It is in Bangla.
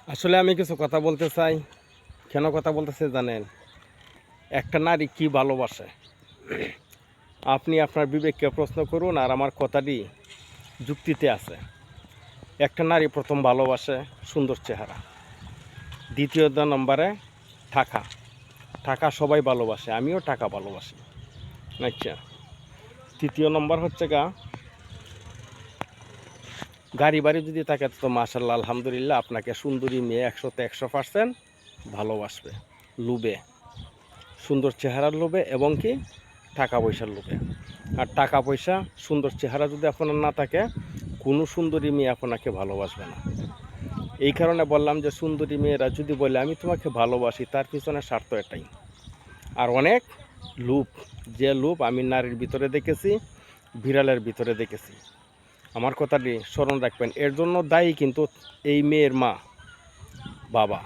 আসলে আমি কিছু কথা বলতে চাই। কেন কথা বলতেছে জানেন? একটা নারী কি ভালোবাসে আপনি আপনার বিবেককে প্রশ্ন করুন, আর আমার কথাটি যুক্তিতে আছে। একটা নারী প্রথম ভালোবাসে সুন্দর চেহারা, দ্বিতীয় নম্বরে টাকা। টাকা সবাই ভালোবাসে, আমিও টাকা ভালোবাসি। আচ্ছা, তৃতীয় নম্বর হচ্ছে গাড়ি বাড়ি যদি থাকে তো মাশাআল্লাহ আলহামদুলিল্লাহ, আপনাকে সুন্দরী মেয়ে 100তে 100% ভালোবাসবে, লুবে, সুন্দর চেহারার লোভে এবং কি টাকা পয়সার লোভে। আর টাকা পয়সা সুন্দর চেহারা যদি আপনার না থাকে, কোনো সুন্দরী মেয়ে আপনাকে ভালোবাসবে না। এই কারণে বললাম যে সুন্দরী মেয়েরা যদি বলে আমি তোমাকে ভালোবাসি, তার পিছনে স্বার্থ এটাই। আর অনেক লোভ, যে লোভ আমি নারীর ভিতরে দেখেছি, বিড়ালের ভিতরে দেখেছি। আমার কথাটি স্মরণ রাখবেন। এর জন্য দায়ী কিন্তু এই মেয়ের মা বাবা।